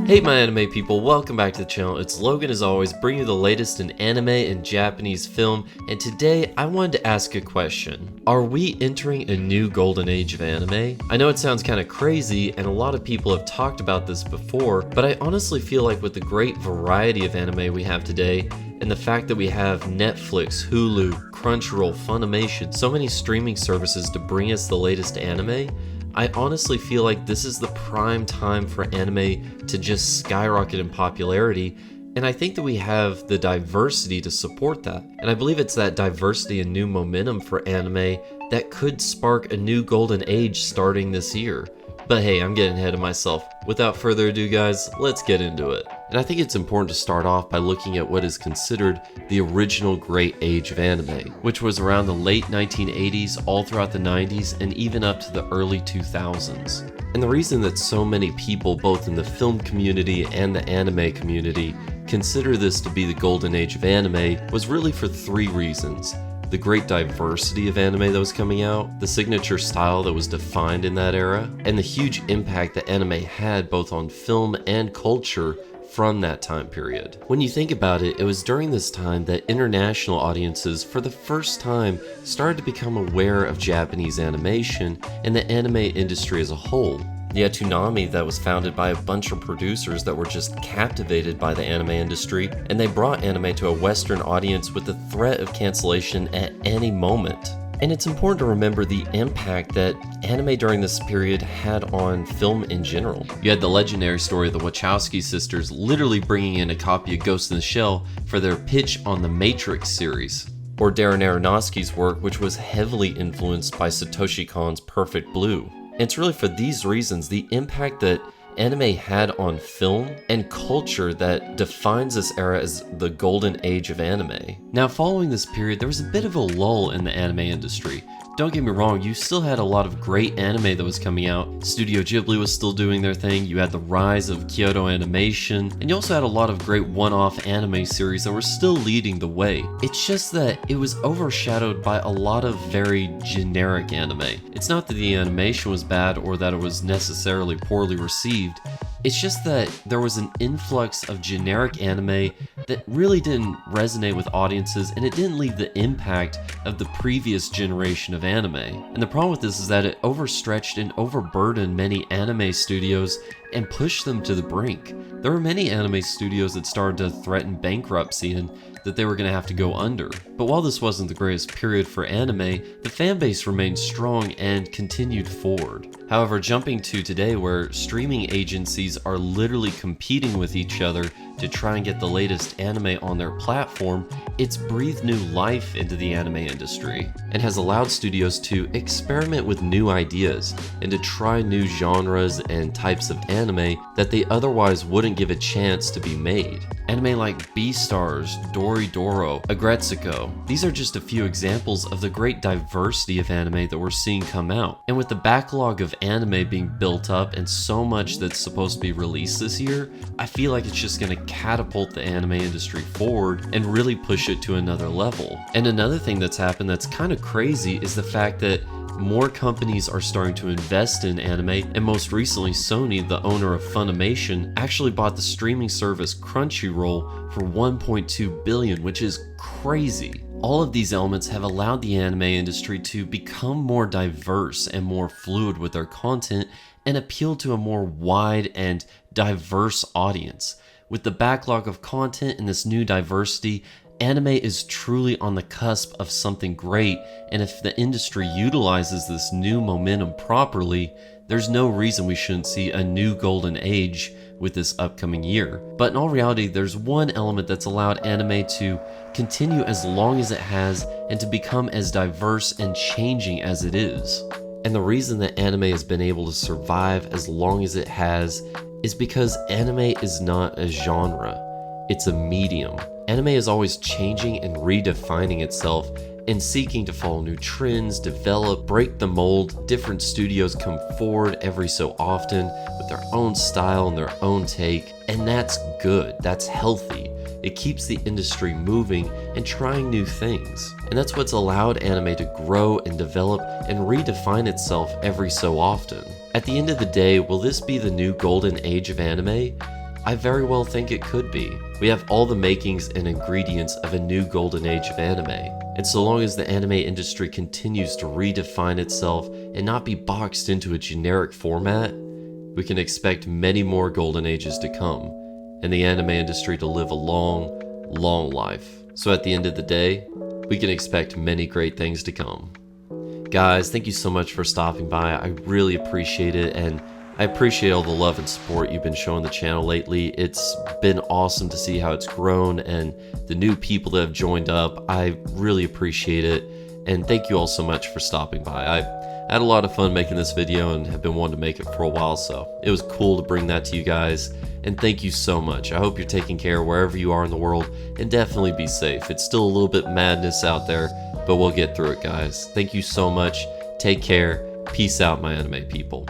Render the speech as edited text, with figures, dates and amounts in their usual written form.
Hey my anime people, welcome back to the channel. It's Logan as always, bringing you the latest in anime and Japanese film, and today I wanted to ask a question. Are we entering a new golden age of anime? I know it sounds kind of crazy and a lot of people have talked about this before, but I honestly feel like with the great variety of anime we have today, and the fact that we have Netflix, Hulu, Crunchyroll, Funimation, so many streaming services to bring us the latest anime, I honestly feel like this is the prime time for anime to just skyrocket in popularity, and I think that we have the diversity to support that. And I believe it's that diversity and new momentum for anime that could spark a new golden age starting this year. But hey, I'm getting ahead of myself. Without further ado guys, let's get into it. And I think it's important to start off by looking at what is considered the original great age of anime, which was around the late 1980s, all throughout the 90s, and even up to the early 2000s. And the reason that so many people, both in the film community and the anime community, consider this to be the golden age of anime was really for three reasons. The great diversity of anime that was coming out, the signature style that was defined in that era, and the huge impact that anime had both on film and culture from that time period. When you think about it, it was during this time that international audiences for the first time started to become aware of Japanese animation and the anime industry as a whole. You had Toonami that was founded by a bunch of producers that were just captivated by the anime industry, and they brought anime to a Western audience with the threat of cancellation at any moment. And it's important to remember the impact that anime during this period had on film in general. You had the legendary story of the Wachowski sisters literally bringing in a copy of Ghost in the Shell for their pitch on the Matrix series, or Darren Aronofsky's work, which was heavily influenced by Satoshi Kon's Perfect Blue. It's really for these reasons, the impact that anime had on film and culture, that defines this era as the golden age of anime. Now following this period, there was a bit of a lull in the anime industry. Don't get me wrong, you still had a lot of great anime that was coming out. Studio Ghibli was still doing their thing, you had the rise of Kyoto Animation, and you also had a lot of great one-off anime series that were still leading the way. It's just that it was overshadowed by a lot of very generic anime. It's not that the animation was bad or that it was necessarily poorly received, it's just that there was an influx of generic anime that really didn't resonate with audiences, and it didn't leave the impact of the previous generation of anime. And the problem with this is that it overstretched and overburdened many anime studios and pushed them to the brink. There were many anime studios that started to threaten bankruptcy and that they were going to have to go under. But while this wasn't the greatest period for anime, the fanbase remained strong and continued forward. However, jumping to today where streaming agencies are literally competing with each other to try and get the latest anime on their platform, it's breathed new life into the anime industry and has allowed studios to experiment with new ideas and to try new genres and types of anime that they otherwise wouldn't give a chance to be made. Anime like Beastars, Doridoro, Agretsuko, these are just a few examples of the great diversity of anime that we're seeing come out. And with the backlog of anime being built up and so much that's supposed to be released this year, I feel like it's just going to catapult the anime industry forward and really push it to another level. And another thing that's happened that's kind of crazy is the fact that more companies are starting to invest in anime, and most recently Sony, the owner of Funimation, actually bought the streaming service Crunchyroll for $1.2 billion, which is crazy. All of these elements have allowed the anime industry to become more diverse and more fluid with their content and appeal to a more wide and diverse audience. With the backlog of content and this new diversity, anime is truly on the cusp of something great, and if the industry utilizes this new momentum properly, there's no reason we shouldn't see a new golden age with this upcoming year. But in all reality, there's one element that's allowed anime to continue as long as it has and to become as diverse and changing as it is. And the reason that anime has been able to survive as long as it has is because anime is not a genre, it's a medium. Anime is always changing and redefining itself and seeking to follow new trends, develop, break the mold. Different studios come forward every so often with their own style and their own take, and that's good, that's healthy. it keeps the industry moving and trying new things. And that's what's allowed anime to grow and develop and redefine itself every so often. At the end of the day, will this be the new golden age of anime? I very well think it could be. We have all the makings and ingredients of a new golden age of anime. And so long as the anime industry continues to redefine itself and not be boxed into a generic format, we can expect many more golden ages to come, and the anime industry to live a long, long life. So at the end of the day, we can expect many great things to come. Guys, thank you so much for stopping by. I really appreciate it, and I appreciate all the love and support you've been showing the channel lately. It's been awesome to see how it's grown and the new people that have joined up. I really appreciate it, and thank you all so much for stopping by. I had a lot of fun making this video and have been wanting to make it for a while, so it was cool to bring that to you guys, and thank you so much. I hope you're taking care wherever you are in the world, and definitely be safe. It's still a little bit madness out there, but we'll get through it, guys. Thank you so much. Take care. Peace out, my anime people.